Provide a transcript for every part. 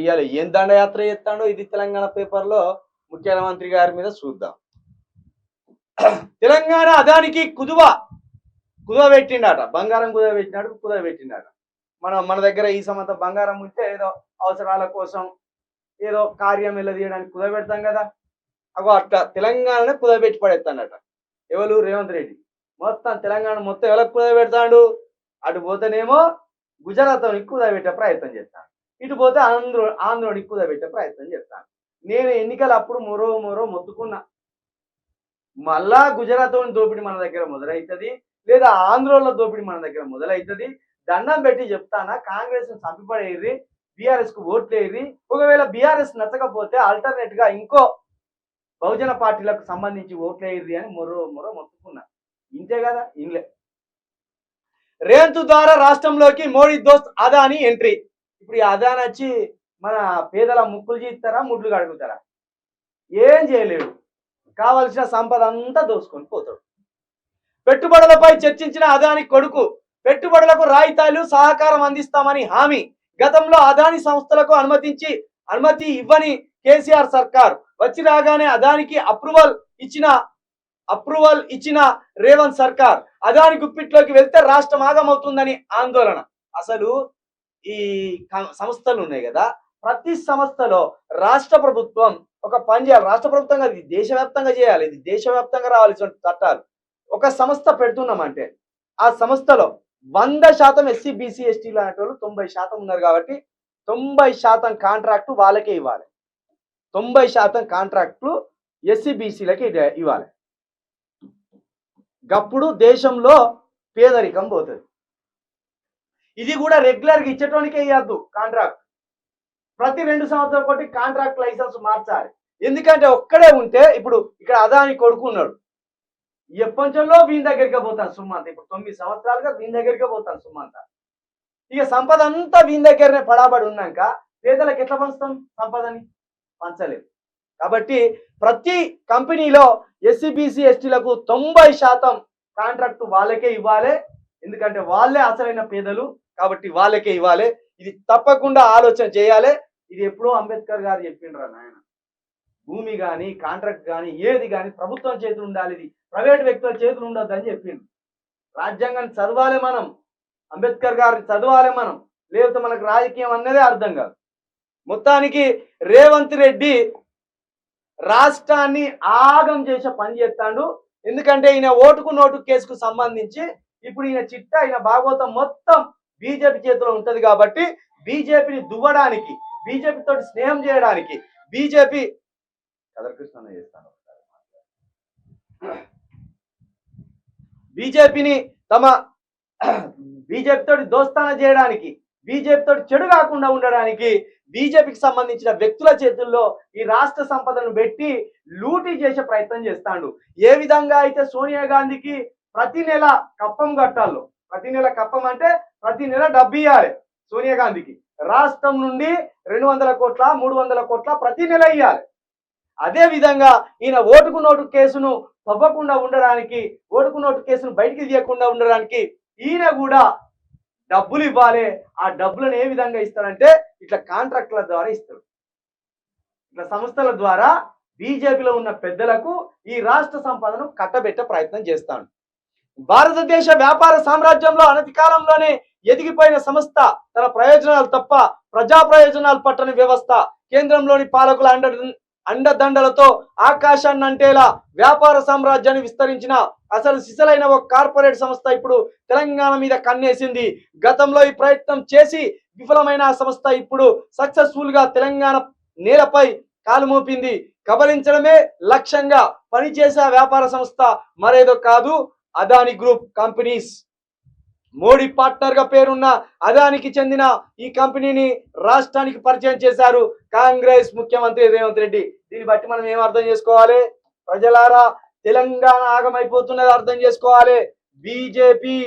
ఇవాళ ఏం దండయాత్ర చేస్తాడో ఇది తెలంగాణ పేపర్లో ముఖ్యమంత్రి గారి మీద చూద్దాం. తెలంగాణ అదానికి కుదువ పెట్టిండట, బంగారం కుదువ పెట్టినాడు. మన దగ్గర ఈ సమంత బంగారం ఉంటే ఏదో అవసరాల కోసం ఏదో కార్యం తీయడానికి కుదువ పెడతాం కదా, అగో అట్లా తెలంగాణనే కుదువ పెట్టి పడేస్తాడట. ఎవరు? రేవంత్ రెడ్డి. మొత్తం తెలంగాణ మొత్తం ఎవరికి కుదువ పెడతాడు? అటు పోతేనేమో గుజరాత్లోనికి కుదువ పెట్టే ప్రయత్నం చేస్తాను, ఇటు పోతే ఆంధ్రోనికి కుదువ పెట్టే ప్రయత్నం చేస్తాను. నేను ఎన్నికలు అప్పుడు మొరో మొత్తుకున్నా, మళ్ళా గుజరాత్ దోపిడీ మన దగ్గర మొదలవుతుంది, లేదా ఆంధ్రలో దోపిడీ మన దగ్గర మొదలవుతుంది. దండం పెట్టి చెప్తానా, కాంగ్రెస్ చంపిపడేయ్యి, బీఆర్ఎస్ కు ఓట్లేయ్యి. ఒకవేళ బీఆర్ఎస్ నచ్చకపోతే ఆల్టర్నేట్ గా ఇంకో బహుజన పార్టీలకు సంబంధించి ఓట్లేయ్యి అని మొరో మొత్తుకున్నా. ఇంతే కదా, ఇన్లే. రేవంత్ ద్వారా రాష్ట్రంలోకి మోడీ దోస్త్ అదానీ ఎంట్రీ. ఇప్పుడు ఈ అదానీ వచ్చి మన పేదల ముక్కులు చీస్తారా, ముడ్లు కడుగుతారా? ఏం చేయలేడు, కావలసిన సంపద అంతా దోసుకొని పోతాడు. పెట్టుబడులపై చర్చించిన అదానీ కొడుకు, పెట్టుబడులకు రాయితీలు సహకారం అందిస్తామని హామీ. గతంలో అదానీ సంస్థలకు అనుమతి ఇవ్వని కేసీఆర్ సర్కార్ వచ్చి రాగానే అదానికి అప్రూవల్ ఇచ్చిన రేవంత్ సర్కార్ అదాని గుప్పిట్లోకి వెళ్తే రాష్ట్రం ఆగమవుతుందని ఆందోళన. అసలు ఈ సంస్థలు ఉన్నాయి కదా, ప్రతి సంస్థలో రాష్ట్ర ప్రభుత్వం ఒక పని చేయాలి. రాష్ట్ర ప్రభుత్వంగా ఇది దేశవ్యాప్తంగా చేయాలి, ఇది దేశవ్యాప్తంగా రావాల్సిన చట్టాలు. ఒక సంస్థ పెడుతున్నామంటే ఆ సంస్థలో 100% ఎస్సీ బీసీ ఎస్టీ లాంటి వాళ్ళు 90% ఉన్నారు కాబట్టి 90% కాంట్రాక్టు వాళ్ళకే ఇవ్వాలి, 90% కాంట్రాక్టులు ఎస్సీ బీసీలకి ఇవ్వాలి. గప్పుడు దేశంలో పేదరికం పోతుంది. ఇది కూడా రెగ్యులర్గా ఇచ్చేటోనికే ఇవ్వద్దు కాంట్రాక్ట్, ప్రతి 2 సంవత్సరాల ఒకటి కాంట్రాక్ట్ లైసెన్స్ మార్చాలి. ఎందుకంటే ఒక్కడే ఉంటే, ఇప్పుడు ఇక్కడ అదాని కొడుకున్నాడు, ఎప్పటిలో వీని దగ్గరికి పోతాను సుమంత, ఇప్పుడు 9 సంవత్సరాలుగా వీని దగ్గరికి పోతాను సుమంత. ఇక సంపద అంతా వీని దగ్గరనే పడాబడి ఉన్నాక పేదలకు ఎట్లా పంచుతాం సంపదని? పంచలేదు. కాబట్టి ప్రతి కంపెనీలో ఎస్సీ బీసీ ఎస్టీలకు 90% కాంట్రాక్ట్ వాళ్ళకే ఇవ్వాలి, ఎందుకంటే వాళ్ళే అసలైన పేదలు కాబట్టి వాళ్ళకే ఇవ్వాలి. ఇది తప్పకుండా ఆలోచన చేయాలి. ఇది ఎప్పుడో అంబేద్కర్ గారు చెప్పిండ్రా నాయన, భూమి కానీ కాంట్రాక్ట్ కానీ ఏది కానీ ప్రభుత్వం చేతులు ఉండాలి, ఇది ప్రైవేట్ వ్యక్తుల చేతులు ఉండొద్దు అని చెప్పిండు. రాజ్యాంగాన్ని చదవాలి మనం, అంబేద్కర్ గారిని చదవాలి మనం, లేకపోతే మనకు రాజకీయం అన్నదే అర్థం కాదు. మొత్తానికి రేవంత్ రెడ్డి రాష్ట్రాన్ని ఆగం చేసే పని చేస్తాడు. ఎందుకంటే ఈయన ఓటుకు నోటు కేసుకు సంబంధించి ఇప్పుడు ఈయన చిట్టా, ఈయన భాగవతం మొత్తం బీజేపీ చేతిలో ఉంటది కాబట్టి బీజేపీని దువ్వడానికి, బీజేపీ తోటి స్నేహం చేయడానికి, బీజేపీని బీజేపీ తోటి దోస్తాన చేయడానికి, బీజేపీ తోటి చెడు కాకుండా ఉండడానికి బీజేపీకి సంబంధించిన వ్యక్తుల చేతుల్లో ఈ రాష్ట్ర సంపదను పెట్టి లూటీ చేసే ప్రయత్నం చేస్తాడు. ఏ విధంగా అయితే సోనియా గాంధీకి ప్రతి నెల కప్పం కట్టాలో, ప్రతి నెల కప్పం అంటే ప్రతి నెల డబ్బు ఇవ్వాలి సోనియా గాంధీకి, రాష్ట్రం నుండి 200 కోట్ల 300 కోట్ల ప్రతి నెల ఇవ్వాలి. అదే విధంగా ఈయన ఓటుకు నోటు కేసును తవ్వకుండా ఉండడానికి, ఓటుకు నోటు కేసును బయటికి తీయకుండా ఉండడానికి ఈయన కూడా డబ్బులు ఇవ్వాలి. ఆ డబ్బులను ఏ విధంగా ఇస్తారంటే ఇట్లా కాంట్రాక్టుల ద్వారా ఇస్తారు. ఇట్లా సంస్థల ద్వారా బీజేపీలో ఉన్న పెద్దలకు ఈ రాష్ట్ర సంపదను కట్టబెట్టే ప్రయత్నం చేస్తాడు. భారతదేశ వ్యాపార సామ్రాజ్యంలో అనతి కాలంలోనే ఎదిగిపోయిన సంస్థ, తన ప్రయోజనాలు తప్ప ప్రజా ప్రయోజనాలు పట్టని వ్యవస్థ, కేంద్రంలోని పాలకుల అండదండలతో ఆకాశాన్ని అంటేలా వ్యాపార సామ్రాజ్యాన్ని విస్తరించిన అసలు సిసలైన ఒక కార్పొరేట్ సంస్థ ఇప్పుడు తెలంగాణ మీద కన్నేసింది. గతంలో ఈ ప్రయత్నం చేసి విఫలమైన ఆ సంస్థ ఇప్పుడు సక్సెస్ఫుల్ గా తెలంగాణ నేలపై కాలు మోపింది. కబలించడమే లక్ష్యంగా పనిచేసే వ్యాపార సంస్థ మరేదో కాదు, Adani group companies. Modi partner గా పేరున్న అదానికి చెందిన ఈ కంపెనీని రాష్ట్రానికి పరిచయం చేశారు కాంగ్రెస్ ముఖ్యమంత్రి రేవంత్ రెడ్డి. దీన్ని బట్టి మనం ఏం అర్థం చేసుకోవాలి? ప్రజలారా, తెలంగాణ ఆగమైపోతున్నది అర్థం చేసుకోవాలి. బీజేపీ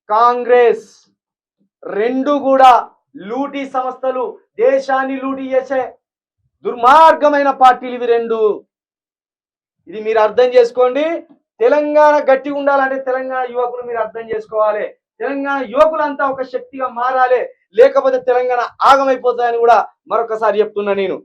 కాంగ్రెస్ రెండు కూడా లూటీ సంస్థలు, దేశాన్ని లూటీ చేసే దుర్మార్గమైన పార్టీలు ఇవి రెండు. ఇది మీరు అర్థం చేసుకోండి. తెలంగాణ గట్టిగా ఉండాలంటే తెలంగాణ యువకులు మీరు అర్థం చేసుకోవాలి. తెలంగాణ యువకులంతా ఒక శక్తిగా మారాలి. లేకపోతే తెలంగాణ ఆగమైపోతుందని కూడా మరొకసారి చెప్తున్నా నేను.